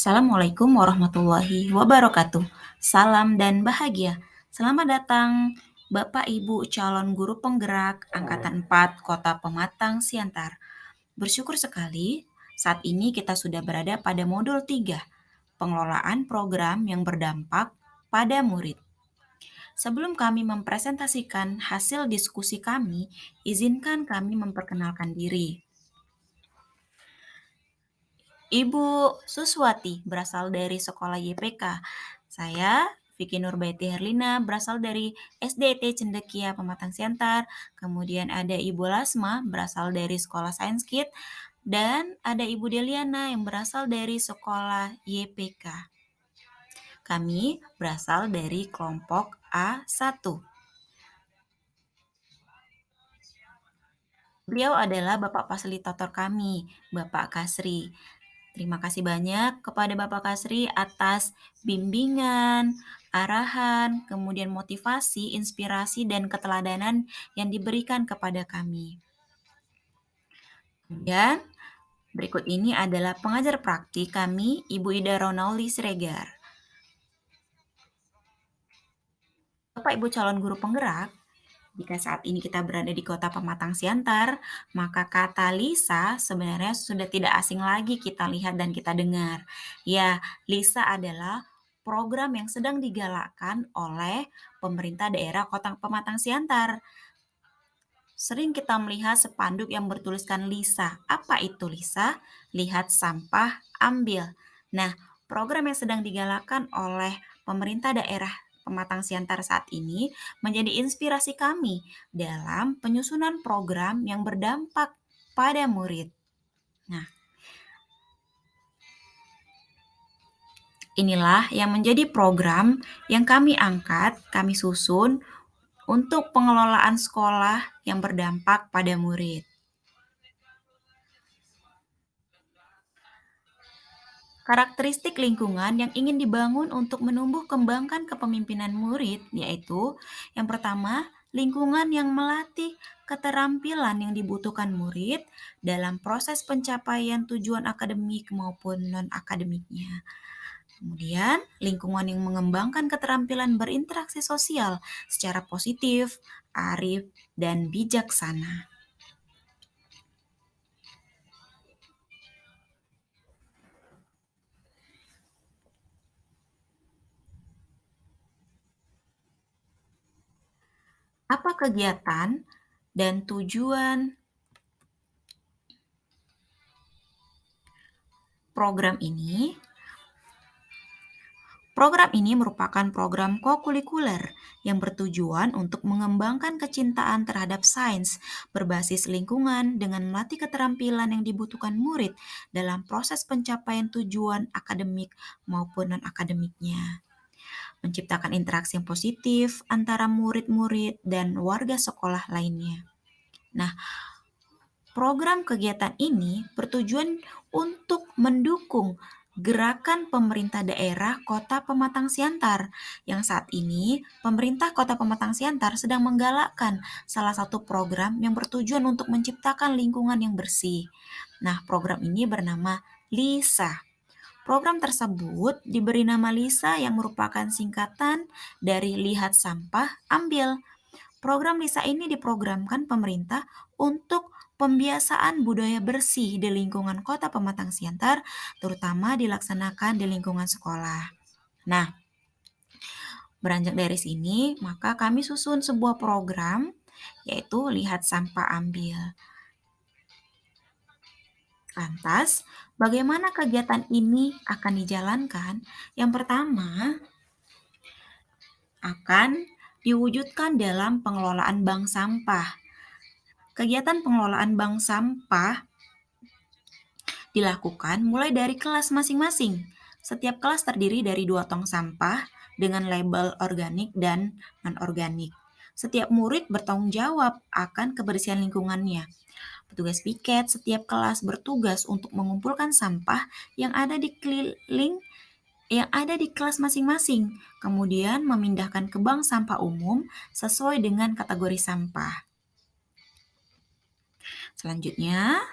Assalamualaikum warahmatullahi wabarakatuh. Salam dan bahagia. Selamat datang Bapak Ibu calon guru penggerak Angkatan 4 Kota Pematang Siantar. Bersyukur sekali saat ini kita sudah berada pada modul 3, pengelolaan program yang berdampak pada murid. Sebelum kami mempresentasikan hasil diskusi kami, izinkan kami memperkenalkan diri. Ibu Suswati berasal dari sekolah YPK. Saya Vicky Nurbaiti Herlina berasal dari SDT Cendekia Pematang Siantar. Kemudian ada Ibu Lasma berasal dari sekolah Science Kid. Dan ada Ibu Deliana yang berasal dari sekolah YPK. Kami berasal dari kelompok A1. Beliau adalah Bapak Fasilitator kami, Bapak Kasri. Terima kasih banyak kepada Bapak Kasri atas bimbingan, arahan, kemudian motivasi, inspirasi, dan keteladanan yang diberikan kepada kami. Dan berikut ini adalah pengajar praktik kami, Ibu Ida Ronauli Siregar. Bapak Ibu calon guru penggerak, jika saat ini kita berada di Kota Pematang Siantar, maka kata Lisa sebenarnya sudah tidak asing lagi kita lihat dan kita dengar. Ya, Lisa adalah program yang sedang digalakkan oleh pemerintah daerah Kota Pematang Siantar. Sering kita melihat spanduk yang bertuliskan Lisa. Apa itu Lisa? Lihat sampah, ambil. Nah, program yang sedang digalakkan oleh pemerintah daerah Pematang Siantar saat ini menjadi inspirasi kami dalam penyusunan program yang berdampak pada murid. Nah, inilah yang menjadi program yang kami angkat, kami susun untuk pengelolaan sekolah yang berdampak pada murid. Karakteristik lingkungan yang ingin dibangun untuk menumbuh kembangkan kepemimpinan murid yaitu yang pertama, lingkungan yang melatih keterampilan yang dibutuhkan murid dalam proses pencapaian tujuan akademik maupun non-akademiknya. Kemudian, lingkungan yang mengembangkan keterampilan berinteraksi sosial secara positif, arif, dan bijaksana. Apa kegiatan dan tujuan program ini? Program ini merupakan program kokurikuler yang bertujuan untuk mengembangkan kecintaan terhadap sains berbasis lingkungan dengan melatih keterampilan yang dibutuhkan murid dalam proses pencapaian tujuan akademik maupun non-akademiknya. Menciptakan interaksi yang positif antara murid-murid dan warga sekolah lainnya. Nah, program kegiatan ini bertujuan untuk mendukung gerakan pemerintah daerah Kota Pematang Siantar yang saat ini pemerintah Kota Pematang Siantar sedang menggalakkan salah satu program yang bertujuan untuk menciptakan lingkungan yang bersih. Nah, program ini bernama LISA. Program tersebut diberi nama LISA yang merupakan singkatan dari Lihat Sampah, Ambil. Program LISA ini diprogramkan pemerintah untuk pembiasaan budaya bersih di lingkungan Kota Pematang Siantar, terutama dilaksanakan di lingkungan sekolah. Nah, beranjak dari sini, maka kami susun sebuah program, yaitu Lihat Sampah Ambil. Lantas, bagaimana kegiatan ini akan dijalankan? Yang pertama, akan diwujudkan dalam pengelolaan bank sampah. Kegiatan pengelolaan bank sampah dilakukan mulai dari kelas masing-masing. Setiap kelas terdiri dari 2 tong sampah dengan label organik dan non-organik. Setiap murid bertanggung jawab akan kebersihan lingkungannya. Petugas piket setiap kelas bertugas untuk mengumpulkan sampah yang ada di kelas masing-masing, kemudian memindahkan ke bank sampah umum sesuai dengan kategori sampah. Selanjutnya,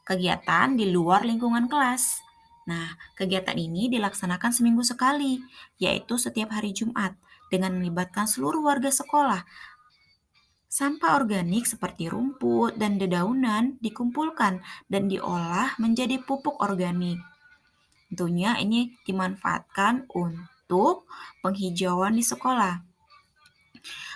kegiatan di luar lingkungan kelas. Nah, kegiatan ini dilaksanakan seminggu sekali, yaitu setiap hari Jumat, dengan melibatkan seluruh warga sekolah. Sampah organik seperti rumput dan dedaunan dikumpulkan dan diolah menjadi pupuk organik. Tentunya ini dimanfaatkan untuk penghijauan di sekolah.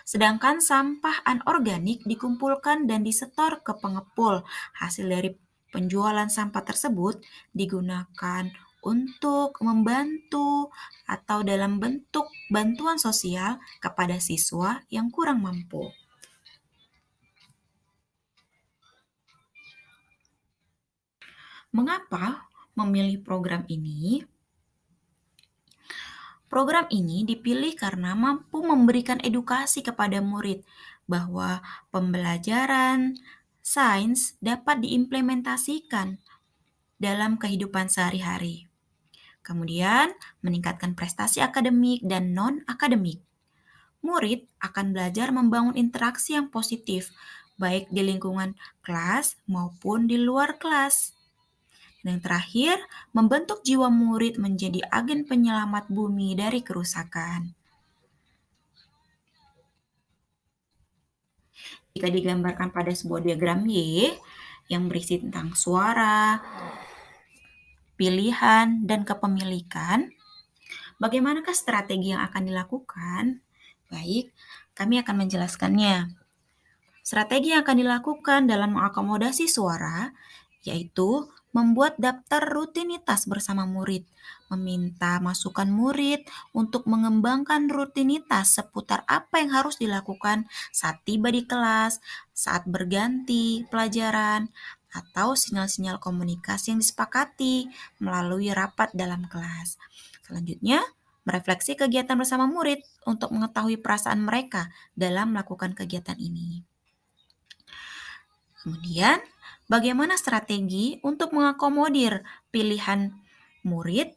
Sedangkan sampah anorganik dikumpulkan dan disetor ke pengepul. Hasil dari penjualan sampah tersebut digunakan untuk membantu atau dalam bentuk bantuan sosial kepada siswa yang kurang mampu. Mengapa memilih program ini? Program ini dipilih karena mampu memberikan edukasi kepada murid bahwa pembelajaran sains dapat diimplementasikan dalam kehidupan sehari-hari. Kemudian, meningkatkan prestasi akademik dan non-akademik. Murid akan belajar membangun interaksi yang positif, baik di lingkungan kelas maupun di luar kelas. Dan yang terakhir, membentuk jiwa murid menjadi agen penyelamat bumi dari kerusakan. Jika digambarkan pada sebuah diagram Y yang berisi tentang suara, pilihan, dan kepemilikan, bagaimanakah strategi yang akan dilakukan? Baik, kami akan menjelaskannya. Strategi yang akan dilakukan dalam mengakomodasi suara yaitu membuat daftar rutinitas bersama murid, meminta masukan murid untuk mengembangkan rutinitas seputar apa yang harus dilakukan saat tiba di kelas, saat berganti pelajaran, atau sinyal-sinyal komunikasi yang disepakati melalui rapat dalam kelas. Selanjutnya, merefleksi kegiatan bersama murid untuk mengetahui perasaan mereka dalam melakukan kegiatan ini. Kemudian, bagaimana strategi untuk mengakomodir pilihan murid?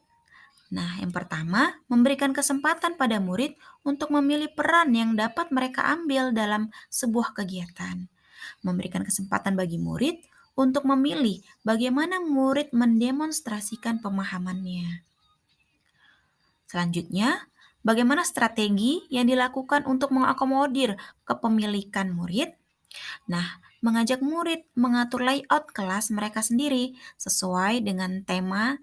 Nah, yang pertama, memberikan kesempatan pada murid untuk memilih peran yang dapat mereka ambil dalam sebuah kegiatan. Memberikan kesempatan bagi murid untuk memilih bagaimana murid mendemonstrasikan pemahamannya. Selanjutnya, bagaimana strategi yang dilakukan untuk mengakomodir kepemilikan murid? Nah, mengajak murid mengatur layout kelas mereka sendiri sesuai dengan tema,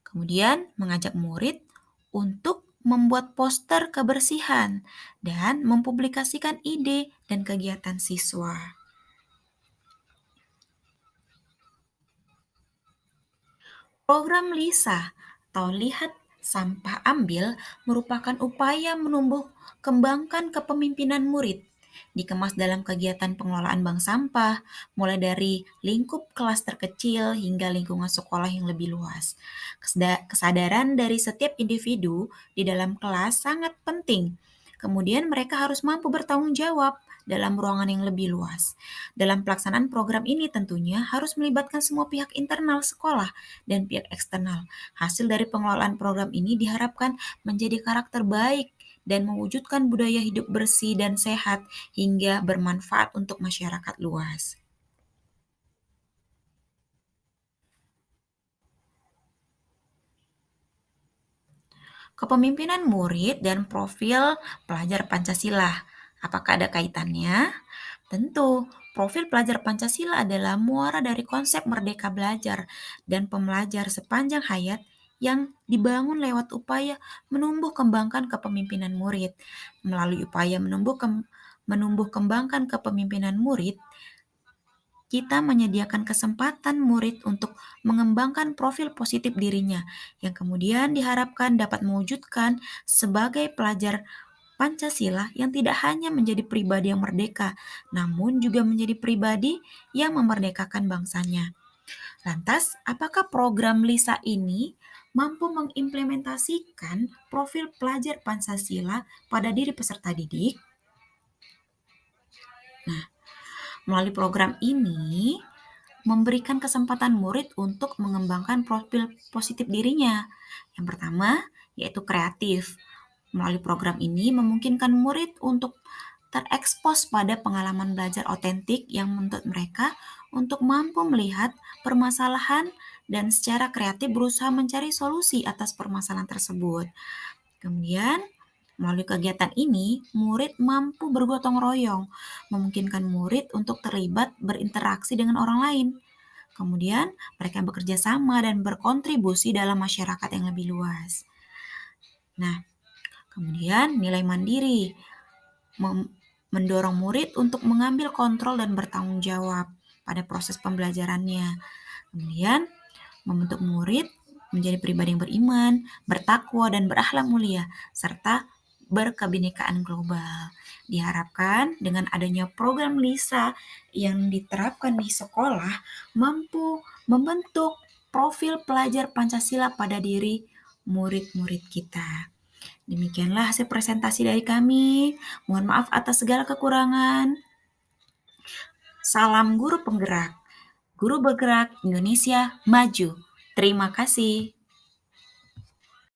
kemudian mengajak murid untuk membuat poster kebersihan dan mempublikasikan ide dan kegiatan siswa. Program LISA atau Lihat Sampah Ambil merupakan upaya menumbuh kembangkan kepemimpinan murid, dikemas dalam kegiatan pengelolaan bank sampah, mulai dari lingkup kelas terkecil hingga lingkungan sekolah yang lebih luas. Kesadaran dari setiap individu di dalam kelas sangat penting. Kemudian mereka harus mampu bertanggung jawab dalam ruangan yang lebih luas. Dalam pelaksanaan program ini tentunya harus melibatkan semua pihak internal sekolah dan pihak eksternal. Hasil dari pengelolaan program ini diharapkan menjadi karakter baik dan mewujudkan budaya hidup bersih dan sehat hingga bermanfaat untuk masyarakat luas. Kepemimpinan murid dan profil pelajar Pancasila. Apakah ada kaitannya? Tentu, profil pelajar Pancasila adalah muara dari konsep merdeka belajar dan pembelajar sepanjang hayat yang dibangun lewat upaya menumbuh kembangkan kepemimpinan murid. Melalui upaya menumbuh kembangkan kepemimpinan murid, kita menyediakan kesempatan murid untuk mengembangkan profil positif dirinya, yang kemudian diharapkan dapat mewujudkan sebagai pelajar Pancasila yang tidak hanya menjadi pribadi yang merdeka, namun juga menjadi pribadi yang memerdekakan bangsanya. Lantas, apakah program LISA ini mampu mengimplementasikan profil pelajar Pancasila pada diri peserta didik? Nah, melalui program ini, memberikan kesempatan murid untuk mengembangkan profil positif dirinya. Yang pertama, yaitu kreatif. Melalui program ini memungkinkan murid untuk terekspos pada pengalaman belajar otentik yang menuntut mereka untuk mampu melihat permasalahan dan secara kreatif berusaha mencari solusi atas permasalahan tersebut. Kemudian, melalui kegiatan ini, murid mampu bergotong royong, memungkinkan murid untuk terlibat berinteraksi dengan orang lain. Kemudian, mereka bekerja sama dan berkontribusi dalam masyarakat yang lebih luas. Nah, kemudian nilai mandiri mendorong murid untuk mengambil kontrol dan bertanggung jawab pada proses pembelajarannya. Kemudian, membentuk murid menjadi pribadi yang beriman, bertakwa, dan berakhlak mulia, serta berkebinekaan global. Diharapkan dengan adanya program LISA yang diterapkan di sekolah mampu membentuk profil pelajar Pancasila pada diri murid-murid kita. Demikianlah hasil presentasi dari kami. Mohon maaf atas segala kekurangan. Salam guru penggerak. Guru bergerak Indonesia maju. Terima kasih.